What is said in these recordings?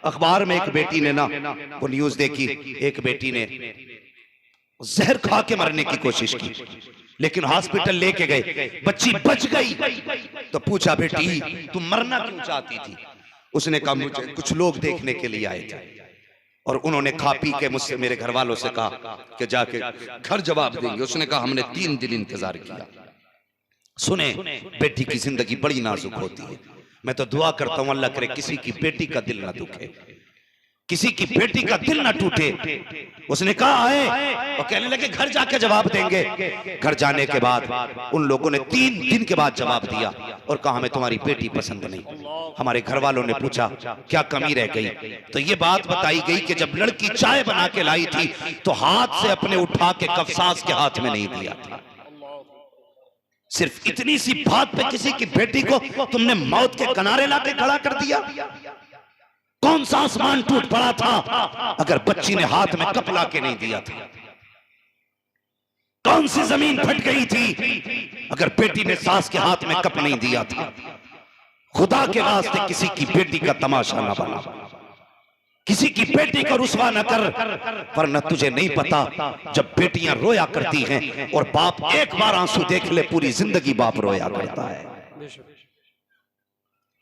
अखबार में एक बेटी ने ना वो न्यूज देखी, एक बेटी ने जहर खा के मरने की कोशिश की, लेकिन हॉस्पिटल लेके गए, बच्ची बच गई। तो पूछा बेटी तुम मरना क्यों चाहती थी? उसने कहा मुझे कुछ लोग देखने के लिए आए थे और उन्होंने खा पी के मुझसे, मेरे घर वालों से कहा कि जाके घर जवाब देंगे। उसने कहा हमने 3 दिन इंतजार किया। सुने, बेटी की जिंदगी बड़ी नाजुक होती है। मैं तो दुआ करता हूं अल्लाह करे किसी की बेटी का दिल ना दुखे, किसी की बेटी का दिल ना टूटे। उसने कहा आए और कहने लगे घर जाके जवाब देंगे। घर जाने के बाद उन लोगों ने 3 दिन के बाद जवाब दिया और कहा हमें तुम्हारी बेटी पसंद नहीं। हमारे घर वालों ने पूछा क्या कमी रह गई? तो ये बात बताई गई कि जब लड़की चाय बना के लाई थी तो हाथ से अपने उठा के कफसास के हाथ में नहीं दिया था। सिर्फ इतनी सी बात पे किसी की बेटी को तुमने मौत के किनारे लाके खड़ा कर दिया। कौन सा आसमान टूट पड़ा था अगर बच्ची ने हाथ में कप ला के नहीं दिया था? कौन सी जमीन फट गई थी अगर बेटी ने सास के हाथ में कप नहीं दिया था? खुदा के वास्ते किसी की बेटी का तमाशा ना बना, किसी की बेटी को रुसवा न कर, वरना तुझे नहीं पता जब बेटियां रोया करती हैं और बाप एक बार आंसू देख ले पूरी जिंदगी बाप रोया करता है,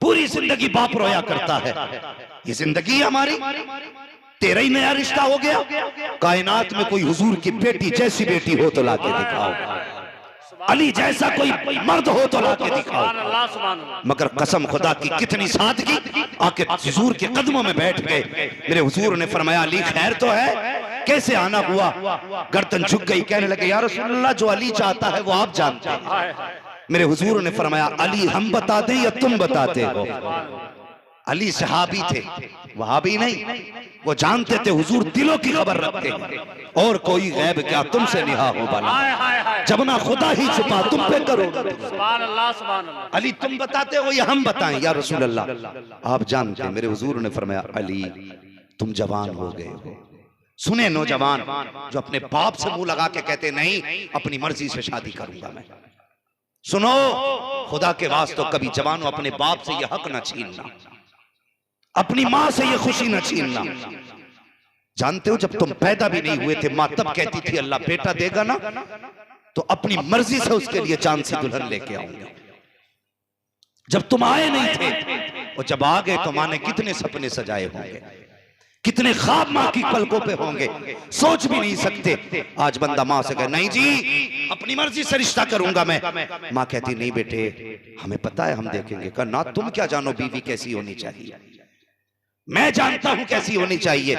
पूरी जिंदगी बाप रोया करता है। ये जिंदगी हमारी, तेरा ही नया रिश्ता हो गया। कायनात में कोई हुजूर की बेटी जैसी बेटी हो तो लाके दिखाओ, अली जैसा कोई मर्द हो तो लाके दिखाओ। मगर कसम खुदा की कितनी सादगी, आके हुजूर के कदमों में बैठ गए। मेरे हुजूर ने फरमाया अली खैर तो है? कैसे आना हुआ? गर्दन झुक गई, कहने लगे या रसूल अल्लाह जो अली चाहता है वो आप जानते हैं। मेरे हुजूर ने फरमाया अली हम बता दें या तुम बताते हो? अली सहाबी थे, वहाबी नहीं। वो जानते थे हुजूर दिलों की खबर रखते हैं और कोई गैब क्या तुमसे निहा हो बना, जब ना खुदा ही छुपा तुम पे करो। अली तुम बताते हो या हम बताएं? या रसूल अल्लाह आप जानते हैं। मेरे हुजूर ने फरमाया अली तुम जवान हो गए हो। सुने नौजवान जो अपने बाप से मुंह लगा के कहते नहीं अपनी मर्जी से शादी करूंगा मैं, सुनो खुदा के वास्ते कभी जवानों अपने बाप से यह हक न छीनना, अपनी मां से ये खुशी न छीनना। जानते हो जब तुम पैदा भी नहीं हुए थे मां तब कहती थी अल्लाह बेटा देगा ना तो अपनी मर्जी से उसके लिए चांद से दुल्हन लेके आऊंगा। जब तुम आए नहीं थे और जब आ गए तो मां ने कितने सपने सजाए होंगे, कितने ख्वाब मां की पलकों पे होंगे, सोच भी नहीं सकते। आज बंदा मां से कहे नहीं जी अपनी मर्जी से रिश्ता करूंगा मैं, मां कहती नहीं बेटे हमें पता है हम देखेंगे। कहा ना तुम क्या जानो बीवी कैसी होनी चाहिए, मैं जानता हूं कैसी होनी चाहिए।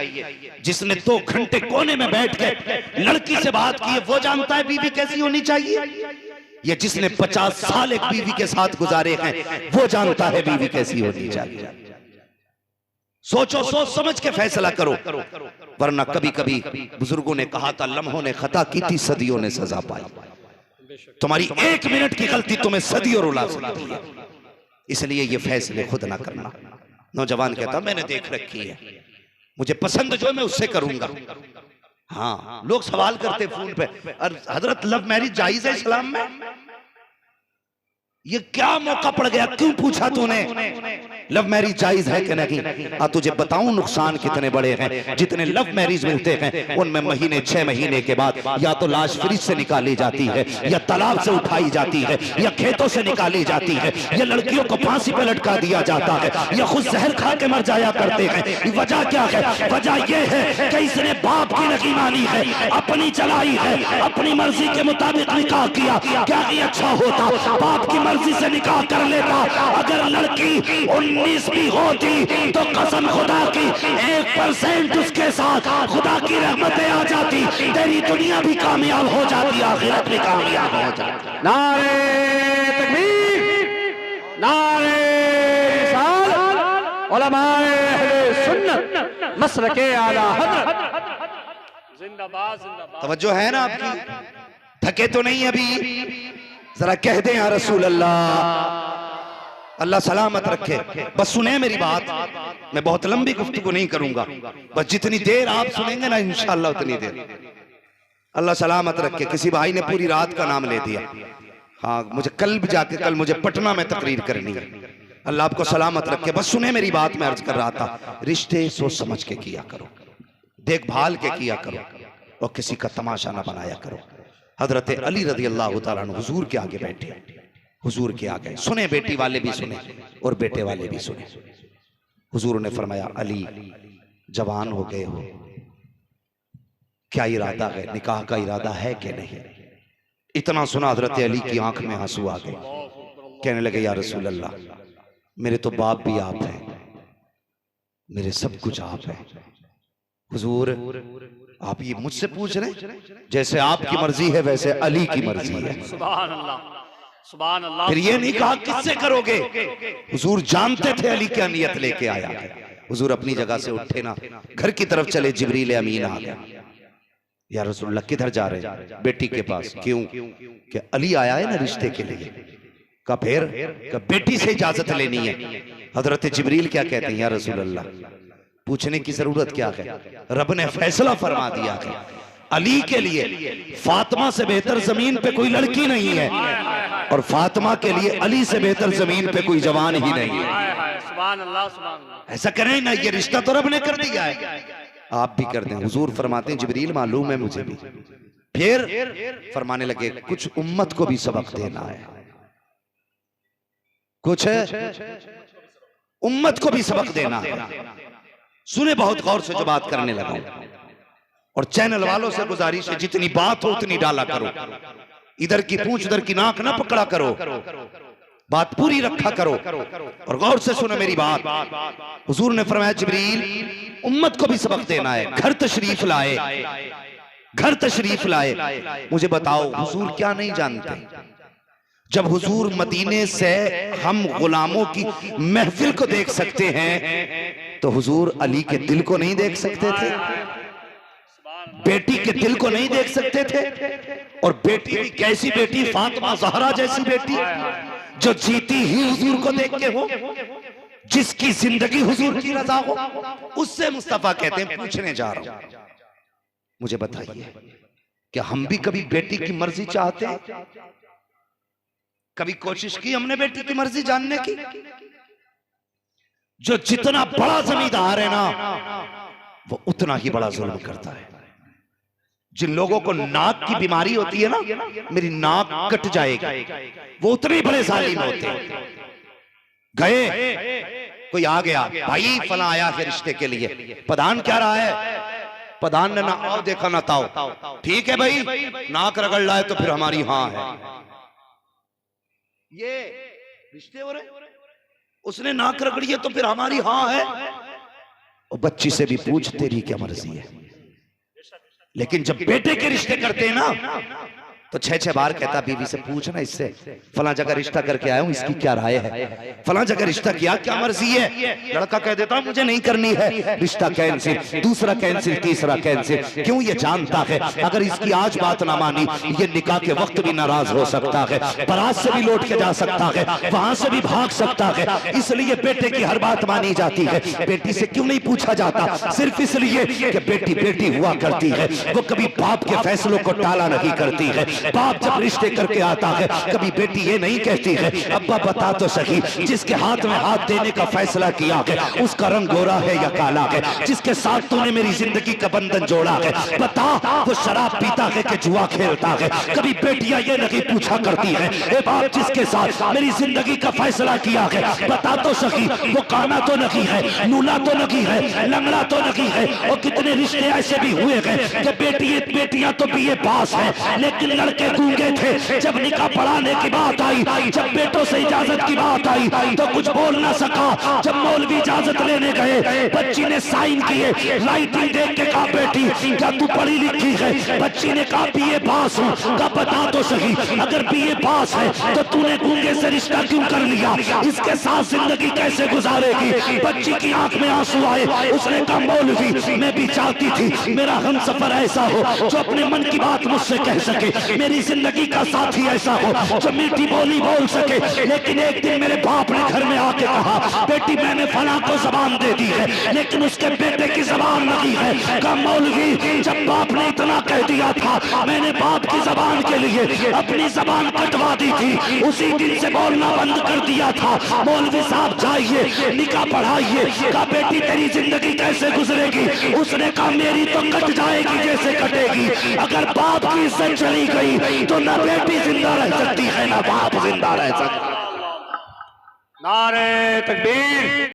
जिसने 2 घंटे कोने में बैठ के लड़की से बात की है वो जानता है बीवी कैसी होनी चाहिए। ये जिसने 50 साल एक बीवी के साथ गुजारे हैं वो जानता है बीवी कैसी होनी चाहिए। सोचो, सोच समझ के फैसला करो, वरना कभी कभी बुजुर्गों ने कहा था लम्हों ने खता की थी सदियों ने सजा पाई। तुम्हारी 1 मिनट की गलती तुम्हें सदियों रुला सकती है, इसलिए ये फैसले खुद ना करना। नौजवान कहता मैंने देख रखी है, मुझे पसंद जो मैं उससे करूंगा। हाँ लोग सवाल करते फोन पे हजरत लव मैरिज जायज है इस्लाम में? ये क्या मौका पड़ गया, क्यों पूछा तूने? लव मैरिज जायज है कि नहीं? तुझे बताऊं नुकसान कितने बड़े हैं। जितने लव मैरिज मिलते हैं उनमें महीने 6 महीने के बाद या तो लाश फ्रिज से निकाली जाती है या तालाब से उठाई जाती है या खेतों से निकाली जाती है या लड़कियों को फांसी पर लटका दिया जाता है या खुद जहर खा के मर जाया करते हैं। वजह क्या है? वजह यह है कि इसने बाप की नहीं मानी है, अपनी चलाई है, अपनी मर्जी के मुताबिक निकाह किया। क्या ये अच्छा होता बाप की मर्जी से निकाह कर लेता? अगर लड़की 19 भी होती तो कसम खुदा की 1% उसके साथ खुदा की रहमतें आ जाती, तेरी दुनिया भी कामयाब हो जाती, आखिरत भी कामयाब हो जाती। नारे तकबीर, नारे रिसालत, उलमाए अहले सुन्नत, मसलके आला हज़रत जिंदाबाद जिंदाबाद। तवज्जो है ना आपकी? थके तो नहीं अभी? जरा कह दे या रसूल अल्लाह, अल्लाह सलामत रखे। बस सुने मेरी बात, मैं बहुत लंबी गुफ्तगू नहीं करूंगा, बस जितनी देर आप सुनेंगे ना इंशाअल्लाह उतनी देर। अल्लाह सलामत रखे। किसी भाई ने पूरी रात का नाम ले दिया। हाँ मुझे कल भी जाके, कल मुझे पटना में तकरीर करनी है। अल्लाह आपको सलामत रखे। बस सुने मेरी बात, मैं अर्ज कर रहा था, रिश्ते सोच समझ के किया करो, देखभाल के किया करो, और किसी का तमाशा ना बनाया करो। हजरत अली रज़ी अल्लाह तआला अन्हु हुजूर के आगे बैठे, हुजूर के आगे सुने, बेटी वाले भी सुने और बेटे वाले भी सुने। हुजूर ने फरमाया, अली जवान हो गए हो, क्या इरादा है, निकाह का इरादा है कि नहीं? इतना सुना हजरत अली की आंख में आंसू आ गए। कहने लगे, या रसूल अल्लाह, मेरे तो बाप भी आप हैं, मेरे सब कुछ आप हैं। हुजूर आप ये मुझसे पूछ रहे, जैसे आपकी मर्जी है वैसे अली की मर्जी है। सुभान अल्लाह, सुभान अल्लाह। फिर ये नहीं कहा किससे करोगे, हुजूर जानते थे अली क्या नियत लेके आया है। हुजूर अपनी जगह से उठे ना, घर की तरफ चले, जिब्रील अमीन आ गया। या रसूलल्लाह किधर जा रहे हैं? बेटी के पास। क्यों? कि अली आया है ना रिश्ते के लिए। का फिर का बेटी से इजाजत लेनी है। हजरत जिब्रील क्या कहते हैं, या रसूलल्लाह पूछने की जरूरत क्या है, रब ने फैसला फरमा दिया है, अली के लिए फातिमा से बेहतर जमीन पे कोई लड़की नहीं है, और फातिमा के लिए अली से बेहतर जमीन पे कोई जवान ही नहीं है। सुभान अल्लाह, सुभान अल्लाह। ऐसा करें ना, ये रिश्ता तो रब ने कर दिया है, आप भी कर दें। हुजूर फरमाते हैं, जिब्रील मालूम है मुझे भी। फिर फरमाने लगे, कुछ उम्मत को भी सबक देना है, कुछ उम्मत को भी सबक देना है। सुने बहुत गौर से जो बात करने लगा, और चैनल वालों से गुजारिश है, जितनी बात हो उतनी डाला करो, इधर की पूंछ उधर की नाक ना पकड़ा करो, बात पूरी रखा करो। और गौर से सुनो मेरी बात। हुजूर ने फरमाया, जिब्रील उम्मत को भी सबक देना है, घर तशरीफ लाए, घर तशरीफ लाए। मुझे बताओ, हुजूर क्या नहीं जानते? जब हुजूर मदीने से हम गुलामों की महफिल को देख सकते हैं, तो हुजूर अली के दिल को नहीं देख सकते थे, बेटी के दिल को नहीं देख सकते थे? और बेटी भी कैसी बेटी, फातिमा ज़हरा जैसी बेटी, जो जीती ही हुजूर को देख के हो, जिसकी जिंदगी हुजूर की रजा हो, उससे मुस्तफा कहते हैं, पूछने जा रहा हूं, मुझे बताइए, क्या हम भी कभी बेटी की मर्जी चाहते हैं? कभी कोशिश की हमने बेटी की मर्जी जानने की? जो जितना बड़ा जमींदार है ना, वो उतना ही बड़ा जुल्म करता है। जिन लोगों को नाक की बीमारी होती है ना, मेरी नाक कट जाएगी, वो उतने बड़े जालिम होते हैं। गए, कोई आ गया, भाई फला आया है रिश्ते के लिए, प्रधान क्या रहा है? प्रधान ने ना आओ देखा ना ताओ। ठीक है भाई, नाक रगड़ लाए तो फिर हमारी हाँ है। ये रिश्ते हो रहे, उसने नाक रगड़ी है तो फिर हमारी हाँ है। और बच्ची से भी पूछ, तेरी क्या मर्जी है? लेकिन जब बेटे के रिश्ते करते हैं ना, तो 6-6 बार कहता, बीवी से पूछना, इससे फला जगह रिश्ता करके आया हूं, इसकी क्या राय है, फला जगह रिश्ता किया, क्या मर्जी है? लड़का कह देता मुझे नहीं करनी है, रिश्ता कैंसिल, दूसरा कैंसिल, तीसरा कैंसिल। क्यों? ये जानता है अगर इसकी आज बात ना मानी, ये निकाह के वक्त भी नाराज हो सकता है, बारात से भी लौट के जा सकता है, वहां से भी भाग सकता है। इसलिए बेटे की हर बात मानी जाती है। बेटी से क्यों नहीं पूछा जाता? सिर्फ इसलिए कि बेटी बेटी हुआ करती है, वो कभी बाप के फैसलों को टाला नहीं करती है। बाप जब रिश्ते करके आता है, कभी बेटी ये नहीं कहती है, अब्बा बता तो सही, जिसके हाथ में हाथ देने का फैसला किया है, उसका रंग गोरा है या काला है? जिसके साथ तूने मेरी जिंदगी का बंधन जोड़ा है, बता वो शराब पीता है कि जुआ खेलता है? कभी बेटियां ये नहीं पूछा करती है, ए बाप जिसके साथ मेरी जिंदगी का फैसला किया है, बता तो सही वो काना तो नहीं है, नूला तो नहीं है, लंगड़ा तो नहीं है? और कितने रिश्ते ऐसे भी हुए हैं कि बेटियां तो बीए पास है, लेकिन लड़के गूंगे थे। जब निकाह पढ़ाने की बात आई, जब बेटों से इजाजत की बात आई, तो कुछ बोल ना सका। जब मौलवी इजाजत लेने गए, बच्ची ने साइन किए, राइटिंग देख के कहा, बेटी क्या तू पढ़ी लिखी है? बच्ची ने कहा, बीए पास हूं। कहा, बता तो सही, अगर बीए पास है तो तूने गूंगे से रिश्ता क्यों कर लिया? इसके साथ जिंदगी कैसे गुजारेगी? बच्ची की आंख में आंसू आए। उसने कहा, मौलवी मैं भी चाहती थी मेरा हमसफर ऐसा हो जो अपने मन की बात मुझसे कह सके, मेरी जिंदगी का साथी ऐसा हो जो मीठी बोली बोल सके। लेकिन एक दिन मेरे बाप ने घर में आके कहा, बेटी मैंने फला को जबान दे दी है, लेकिन उसके बेटे की जबान नहीं है। कहा मौलवी, जब बाप ने इतना कह दिया था, मैंने बाप की जबान के लिए अपनी जबान कटवा दी थी, उसी दिन से बोलना बंद कर दिया था। मौलवी साहब जाइए, निकाह पढ़ाइए। कहा बेटी तेरी जिंदगी कैसे गुजरेगी? उसने कहा मेरी तो कट जाएगी जैसे कटेगी। अगर बाप की इज्जत चली गई तो ना बेटी जिंदा रह सकती है ना बाप जिंदा रह सकता। नारे तकबीर।